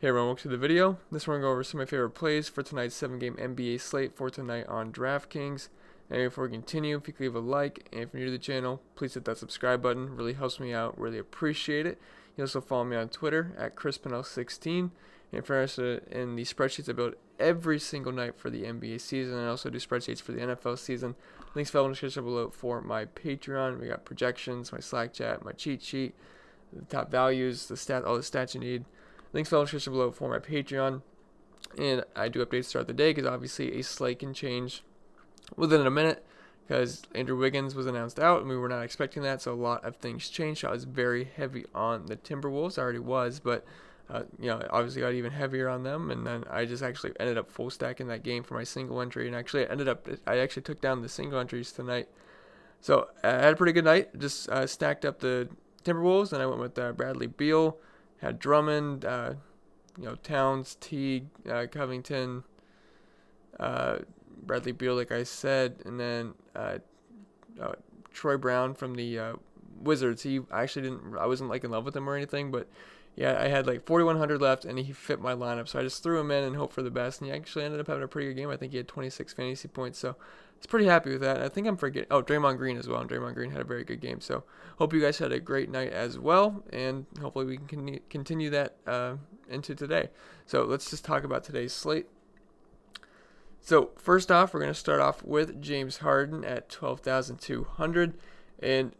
Hey everyone, welcome to the video. This one we're going to go over some of my favorite plays for tonight's 7-game NBA slate for tonight on DraftKings. And before we continue, if you could leave a like, and if you're new to the channel, please hit that subscribe button. Really helps me out, really appreciate it. You can also follow me on Twitter at ChrisPennell16. And if you're interested in the spreadsheets I build every single night for the NBA season, and I also do spreadsheets for the NFL season, links found in the description below for my Patreon. We got projections, my Slack chat, my cheat sheet, the top values, all the stats you need. Links found in the description below for my Patreon. And I do updates throughout the day because obviously a slate can change within a minute because Andrew Wiggins was announced out and we were not expecting that, so a lot of things changed. So I was very heavy on the Timberwolves. I already was, but obviously got even heavier on them, and then I just actually ended up full stacking that game for my single entry, and I actually took down the single entries tonight. So I had a pretty good night. Just stacked up the Timberwolves, and I went with Bradley Beal, had Drummond, Towns, Teague, Covington, Bradley Beal, like I said, and then Troy Brown from the Wizards. I wasn't like in love with him or anything, but yeah, I had like 4,100 left, and he fit my lineup, so I just threw him in and hoped for the best, and he actually ended up having a pretty good game. I think he had 26 fantasy points, so I was pretty happy with that. I think I'm forgetting. Oh, Draymond Green as well, and Draymond Green had a very good game, so hope you guys had a great night as well, and hopefully we can continue that into today. So let's just talk about today's slate. So first off, we're going to start off with James Harden at 12,200, and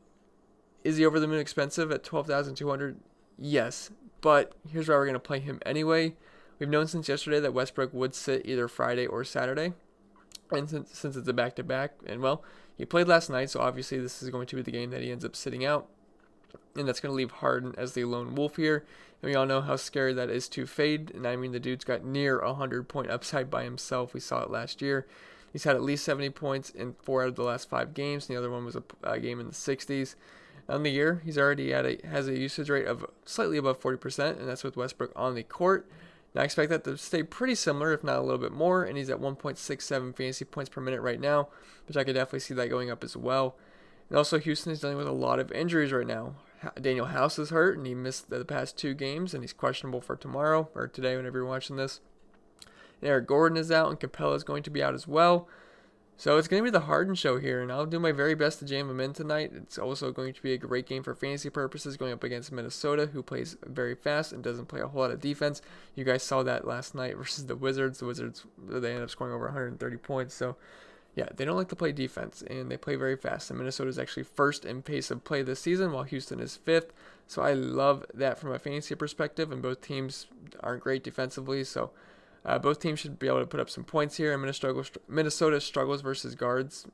is he over the moon expensive at 12,200? Yes, but here's why we're going to play him anyway. We've known since yesterday that Westbrook would sit either Friday or Saturday, and since it's a back-to-back, and well, he played last night, so obviously this is going to be the game that he ends up sitting out, and that's going to leave Harden as the lone wolf here. And we all know how scary that is to fade, and I mean the dude's got near 100-point upside by himself. We saw it last year. He's had at least 70 points in 4 out of the last 5 games, and the other one was a game in the 60s. On the year, he's already has a usage rate of slightly above 40%, and that's with Westbrook on the court. Now I expect that to stay pretty similar, if not a little bit more, and he's at 1.67 fantasy points per minute right now, which I could definitely see that going up as well. And also, Houston is dealing with a lot of injuries right now. Daniel House is hurt, and he missed the past 2 games, and he's questionable for tomorrow, or today whenever you're watching this. And Eric Gordon is out, and Capella is going to be out as well. So it's going to be the Harden show here, and I'll do my very best to jam him in tonight. It's also going to be a great game for fantasy purposes, going up against Minnesota, who plays very fast and doesn't play a whole lot of defense. You guys saw that last night versus the Wizards. The Wizards, they ended up scoring over 130 points, so yeah, they don't like to play defense, and they play very fast. And Minnesota is actually first in pace of play this season, while Houston is 5th. So I love that from a fantasy perspective, and both teams aren't great defensively, so both teams should be able to put up some points here. And Minnesota struggles versus guards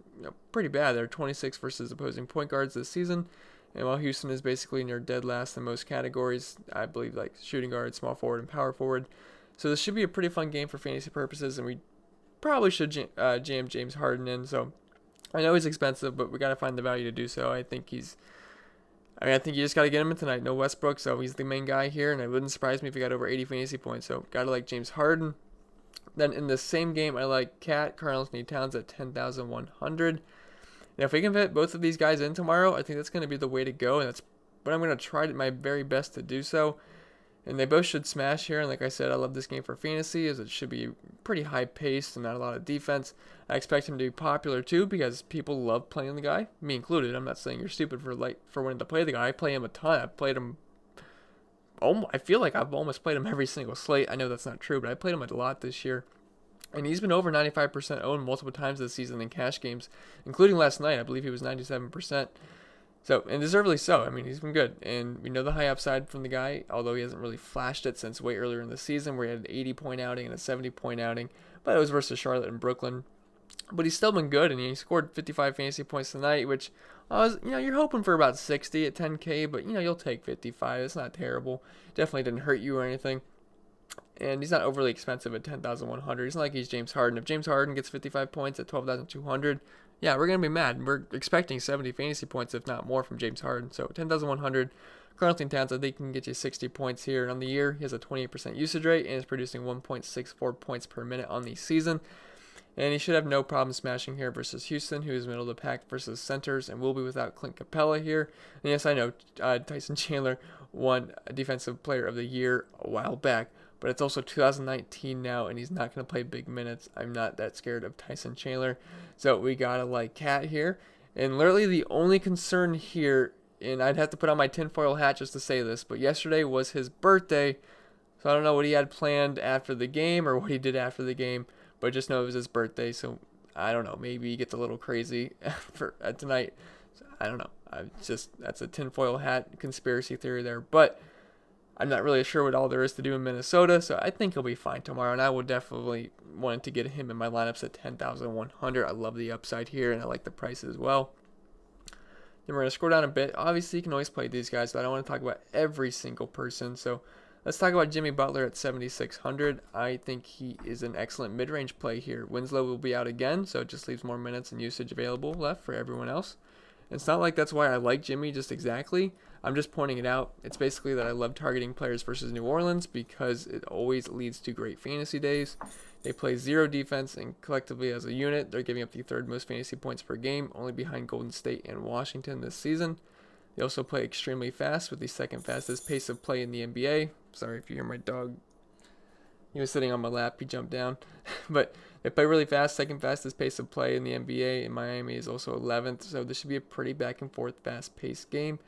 pretty bad. They're 26 versus opposing point guards this season, and while Houston is basically near dead last in most categories, I believe, like shooting guard, small forward, and power forward. So this should be a pretty fun game for fantasy purposes, and we probably should jam James Harden in. So I know he's expensive, but we got to find the value to do so. I think you just got to get him in tonight. No Westbrook, so he's the main guy here, and it wouldn't surprise me if he got over 80 fantasy points. So got to like James Harden. Then in the same game, I like Karl-Anthony Towns at 10,100. Now, if we can fit both of these guys in tomorrow, I think that's going to be the way to go, and that's what I'm going to try my very best to do so. And they both should smash here, and like I said, I love this game for fantasy, as it should be pretty high-paced and not a lot of defense. I expect him to be popular, too, because people love playing the guy, me included. I'm not saying you're stupid for wanting to play the guy. I play him a ton. I've played him. I feel like I've almost played him every single slate. I know that's not true, but I played him a lot this year. And he's been over 95% owned multiple times this season in cash games, including last night. I believe he was 97%. So, and deservedly so. I mean, he's been good. And we know the high upside from the guy, although he hasn't really flashed it since way earlier in the season, where he had an 80-point outing and a 70-point outing. But it was versus Charlotte and Brooklyn. But he's still been good, and he scored 55 fantasy points tonight, which you're hoping for about 60 at 10K, but you'll take 55. It's not terrible. Definitely didn't hurt you or anything. And he's not overly expensive at 10,100. It's not like he's James Harden. If James Harden gets 55 points at 12,200, yeah, we're going to be mad. We're expecting 70 fantasy points, if not more, from James Harden. So 10,100. Karl-Anthony Towns, I think he can get you 60 points here. And on the year, he has a 28% usage rate and is producing 1.64 points per minute on the season. And he should have no problem smashing here versus Houston, who is middle of the pack versus centers, and will be without Clint Capella here. And yes, I know Tyson Chandler won Defensive Player of the Year a while back, but it's also 2019 now, and he's not going to play big minutes. I'm not that scared of Tyson Chandler. So we got to like Cat here. And literally the only concern here, and I'd have to put on my tinfoil hat just to say this, but yesterday was his birthday. So I don't know what he had planned after the game or what he did after the game, but just know it was his birthday. So I don't know. Maybe he gets a little crazy for tonight. So I don't know. That's a tinfoil hat conspiracy theory there. But I'm not really sure what all there is to do in Minnesota, so I think he'll be fine tomorrow, and I will definitely want to get him in my lineups at 10,100. I love the upside here, and I like the price as well. Then we're going to scroll down a bit. Obviously, you can always play these guys, but I don't want to talk about every single person, so let's talk about Jimmy Butler at 7,600. I think he is an excellent mid-range play here. Winslow will be out again, so it just leaves more minutes and usage available left for everyone else. It's not like that's why I like Jimmy just exactly. I'm just pointing it out. It's basically that I love targeting players versus New Orleans because it always leads to great fantasy days. They play zero defense, and collectively as a unit, they're giving up the third most fantasy points per game, only behind Golden State and Washington this season. They also play extremely fast with the second fastest pace of play in the NBA. Sorry if you hear my dog. He was sitting on my lap. He jumped down. But they play really fast, second fastest pace of play in the NBA, and Miami is also 11th. So this should be a pretty back and forth, fast-paced game.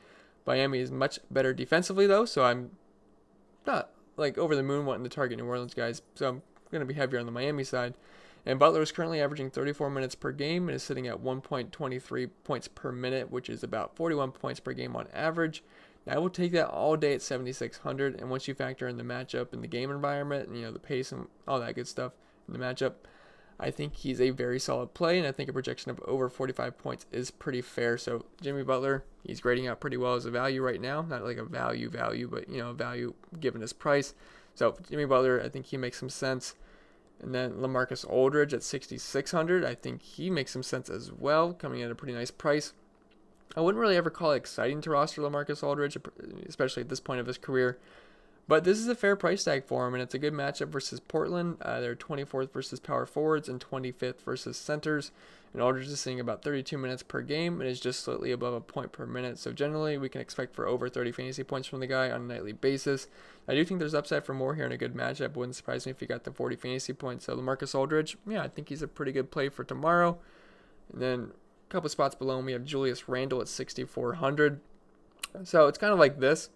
Miami is much better defensively, though, so I'm not like over the moon wanting to target New Orleans guys. So I'm going to be heavier on the Miami side. And Butler is currently averaging 34 minutes per game and is sitting at 1.23 points per minute, which is about 41 points per game on average. Now, I will take that all day at 7,600. And once you factor in the matchup and the game environment and, the pace and all that good stuff in the matchup, I think he's a very solid play, and I think a projection of over 45 points is pretty fair. So Jimmy Butler, he's grading out pretty well as a value right now. Not like a value, but, a value given his price. So Jimmy Butler, I think he makes some sense. And then LaMarcus Aldridge at 6,600, I think he makes some sense as well, coming at a pretty nice price. I wouldn't really ever call it exciting to roster LaMarcus Aldridge, especially at this point of his career. But this is a fair price tag for him, and it's a good matchup versus Portland. They're 24th versus power forwards and 25th versus centers. And Aldridge is seeing about 32 minutes per game and is just slightly above a point per minute. So generally, we can expect for over 30 fantasy points from the guy on a nightly basis. I do think there's upside for more here in a good matchup. Wouldn't surprise me if he got the 40 fantasy points. So LaMarcus Aldridge, I think he's a pretty good play for tomorrow. And then a couple spots below him, we have Julius Randle at 6,400. So it's kind of like this.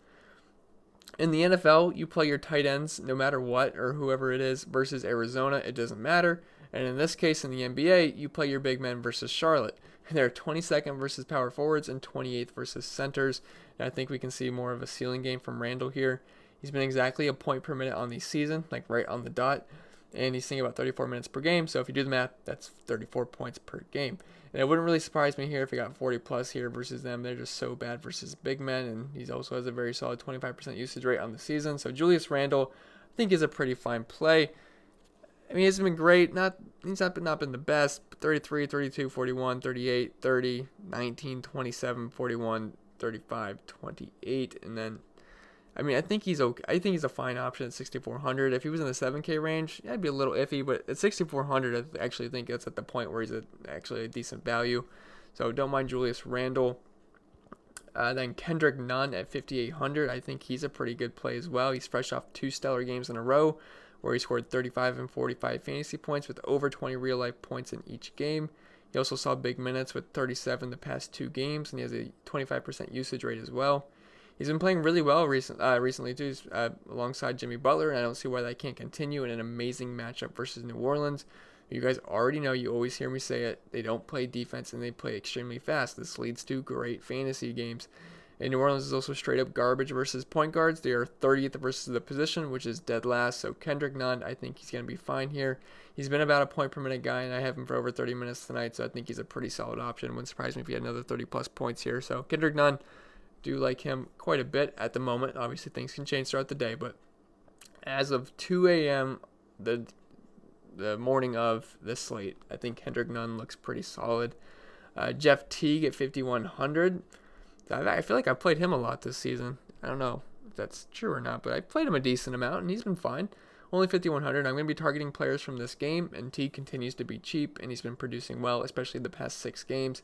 In the NFL, you play your tight ends no matter what, or whoever it is, versus Arizona. It doesn't matter. And in this case, in the NBA, you play your big men versus Charlotte. They're 22nd versus power forwards and 28th versus centers. And I think we can see more of a ceiling game from Randle here. He's been exactly a point per minute on the season, like right on the dot. And he's seeing about 34 minutes per game. So if you do the math, that's 34 points per game. And it wouldn't really surprise me here if he got 40 plus here versus them. They're just so bad versus big men. And he also has a very solid 25% usage rate on the season. So Julius Randle, I think, is a pretty fine play. I mean, he's been great. He's not been the best. 33, 32, 41, 38, 30, 19, 27, 41, 35, 28. And then, I think he's okay. I think he's a fine option at 6,400. If he was in the 7K range, I'd be a little iffy. But at 6,400, I actually think that's at the point where he's actually a decent value. So don't mind Julius Randle. Then Kendrick Nunn at 5,800. I think he's a pretty good play as well. He's fresh off 2 stellar games in a row where he scored 35 and 45 fantasy points with over 20 real-life points in each game. He also saw big minutes with 37 the past 2 games, and he has a 25% usage rate as well. He's been playing really well recently too, alongside Jimmy Butler, and I don't see why that can't continue in an amazing matchup versus New Orleans. You guys already know, you always hear me say it, they don't play defense and they play extremely fast. This leads to great fantasy games. And New Orleans is also straight up garbage versus point guards. They are 30th versus the position, which is dead last. So Kendrick Nunn, I think he's going to be fine here. He's been about a point per minute guy, and I have him for over 30 minutes tonight, so I think he's a pretty solid option. Wouldn't surprise me if he had another 30 plus points here. So Kendrick Nunn, do like him quite a bit at the moment. Obviously, things can change throughout the day, but as of 2 a.m., the morning of this slate, I think Kendrick Nunn looks pretty solid. Jeff Teague at 5,100. I feel like I've played him a lot this season. I don't know if that's true or not, but I played him a decent amount, and he's been fine. Only 5,100. I'm going to be targeting players from this game, and Teague continues to be cheap, and he's been producing well, especially the past 6 games.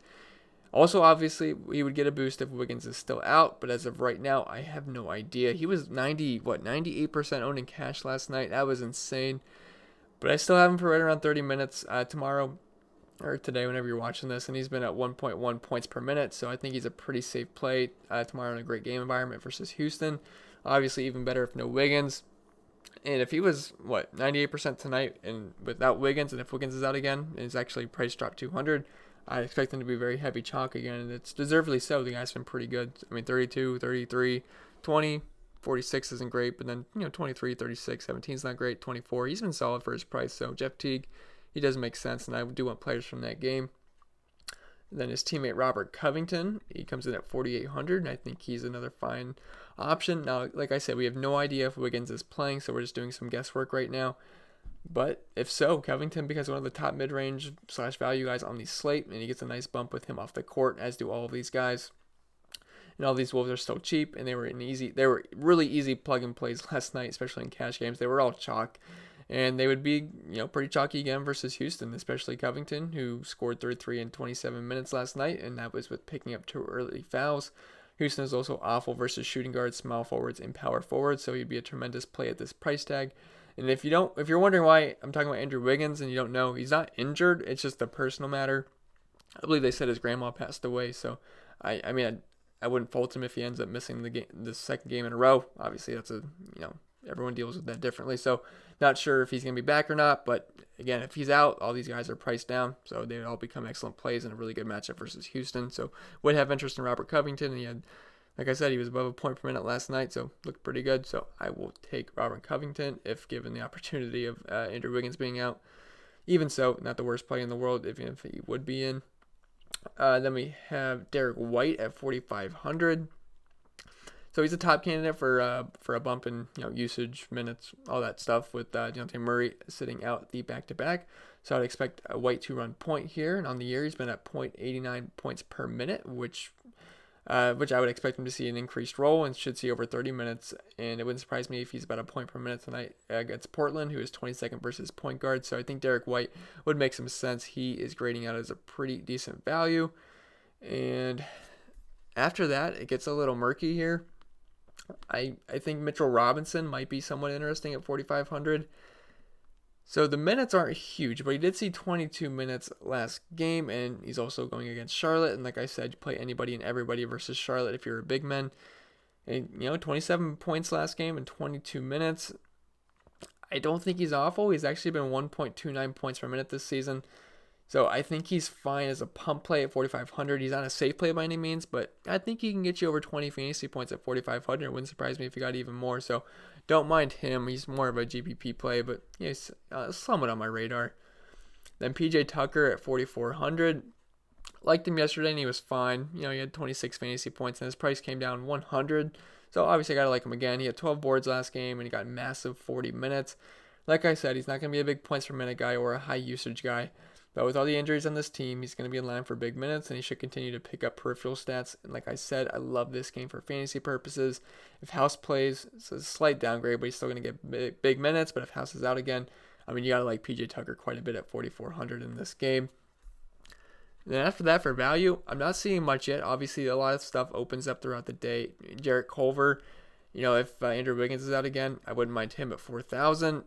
Also, obviously, he would get a boost if Wiggins is still out, but as of right now, I have no idea. He was 98% owned in cash last night. That was insane. But I still have him for right around 30 minutes tomorrow or today, whenever you're watching this, and he's been at 1.1 points per minute, so I think he's a pretty safe play tomorrow in a great game environment versus Houston. Obviously, even better if no Wiggins. And if he was 98% tonight and without Wiggins, and if Wiggins is out again, and his actually price dropped 200, I expect him to be very heavy chalk again, and it's deservedly so. The guy's been pretty good. I mean, 32, 33, 20, 46 isn't great, but then 23, 36, 17 is not great. 24, he's been solid for his price. So Jeff Teague, he does make sense, and I do want players from that game. And then his teammate Robert Covington, he comes in at 4,800, and I think he's another fine option. Now, like I said, we have no idea if Wiggins is playing, so we're just doing some guesswork right now. But if so, Covington becomes one of the top mid-range / value guys on the slate, and he gets a nice bump with him off the court, as do all of these guys. And all these Wolves are still cheap, and they were really easy plug-and plays last night, especially in cash games. They were all chalk, and they would be pretty chalky again versus Houston, especially Covington, who scored 33 in 27 minutes last night, and that was with picking up 2 early fouls. Houston is also awful versus shooting guards, small forwards, and power forwards, so he'd be a tremendous play at this price tag. And if you're wondering why I'm talking about Andrew Wiggins and you don't know, he's not injured. It's just a personal matter. I believe they said his grandma passed away, so I wouldn't fault him if he ends up missing the second game in a row. Obviously, that's everyone deals with that differently. So not sure if he's gonna be back or not. But again, if he's out, all these guys are priced down, so they would all become excellent plays and a really good matchup versus Houston. So would have interest in Robert Covington, and he had. Like I said, he was above a point per minute last night, so looked pretty good. So I will take Robert Covington if given the opportunity of Andrew Wiggins being out. Even so, not the worst play in the world, even if he would be in. Then we have Derek White at 4,500. So he's a top candidate for a bump in usage, minutes, all that stuff with Dejounte Murray sitting out the back-to-back. So I'd expect a White to run point here, and on the year he's been at 0.89 points per minute, which I would expect him to see an increased role and should see over 30 minutes. And it wouldn't surprise me if he's about a point per minute tonight against Portland, who is 22nd versus point guard. So I think Derek White would make some sense. He is grading out as a pretty decent value. And after that, it gets a little murky here. I think Mitchell Robinson might be somewhat interesting at 4,500. So the minutes aren't huge, but he did see 22 minutes last game, and he's also going against Charlotte. And like I said, you play anybody and everybody versus Charlotte if you're a big man. And 27 points last game in 22 minutes. I don't think he's awful. He's actually been 1.29 points per minute this season. So I think he's fine as a pump play at 4,500. He's not a safe play by any means, but I think he can get you over 20 fantasy points at 4,500. It wouldn't surprise me if he got even more. So don't mind him. He's more of a GPP play, but he's somewhat on my radar. Then PJ Tucker at 4,400. Liked him yesterday, and he was fine. He had 26 fantasy points, and his price came down 100. So obviously I got to like him again. He had 12 boards last game, and he got massive 40 minutes. Like I said, he's not going to be a big points per minute guy or a high usage guy. But with all the injuries on this team, he's going to be in line for big minutes, and he should continue to pick up peripheral stats. And like I said, I love this game for fantasy purposes. If House plays, it's a slight downgrade, but he's still going to get big minutes. But if House is out again, you got to like PJ Tucker quite a bit at 4,400 in this game. And then after that, for value, I'm not seeing much yet. Obviously, a lot of stuff opens up throughout the day. Jarrett Culver, if Andrew Wiggins is out again, I wouldn't mind him at 4,000.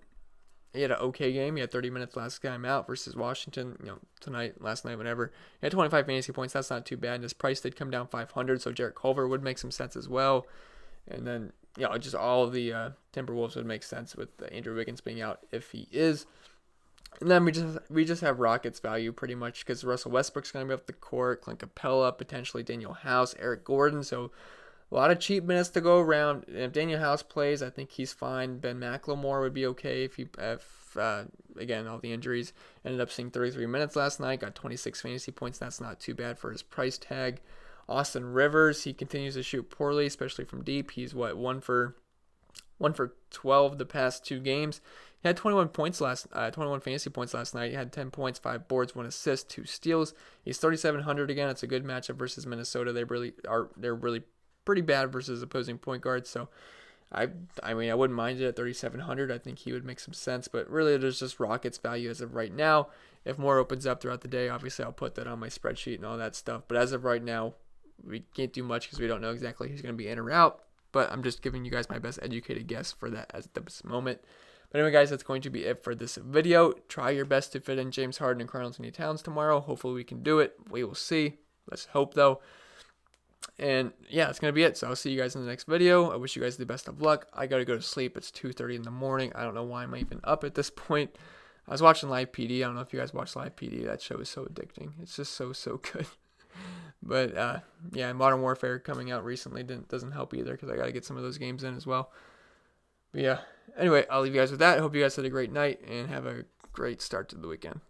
He had an okay game. He had 30 minutes last time out versus Washington, tonight, last night, whenever. He had 25 fantasy points. That's not too bad. And his price did come down 500, so Jarrett Culver would make some sense as well. And then, just all of the Timberwolves would make sense with Andrew Wiggins being out if he is. And then we just have Rockets value pretty much because Russell Westbrook's going to be off the court, Clint Capella, potentially Daniel House, Eric Gordon. So a lot of cheap minutes to go around. And if Daniel House plays, I think he's fine. Ben McLemore would be okay if again, all the injuries. Ended up seeing 33 minutes last night, got 26 fantasy points. That's not too bad for his price tag. Austin Rivers, he continues to shoot poorly, especially from deep. He's 1 for 12 the past 2 games. He had 21 fantasy points last night. He had 10 points, 5 boards, 1 assist, 2 steals. He's 3,700 again. It's a good matchup versus Minnesota. They're really pretty bad versus opposing point guards. So I mean, I wouldn't mind it at 3,700. I think he would make some sense, but really there's just Rockets value as of right now. If more opens up throughout the day, obviously I'll put that on my spreadsheet and all that stuff. But as of right now, we can't do much because we don't know exactly who's going to be in or out. But I'm just giving you guys my best educated guess for that at this moment. But anyway, guys, that's going to be it for this video. Try your best to fit in James Harden and Karl-Anthony Towns tomorrow. Hopefully we can do it. We will see. Let's hope, though. And yeah, that's going to be it. So I'll see you guys in the next video. I wish you guys the best of luck. I got to go to sleep. It's 2:30 in the morning. I don't know why I'm even up at this point. I was watching Live PD. I don't know if you guys watch Live PD. That show is so addicting. It's just so good. But yeah, Modern Warfare coming out recently doesn't help either because I got to get some of those games in as well. But yeah, anyway, I'll leave you guys with that. I hope you guys had a great night and have a great start to the weekend.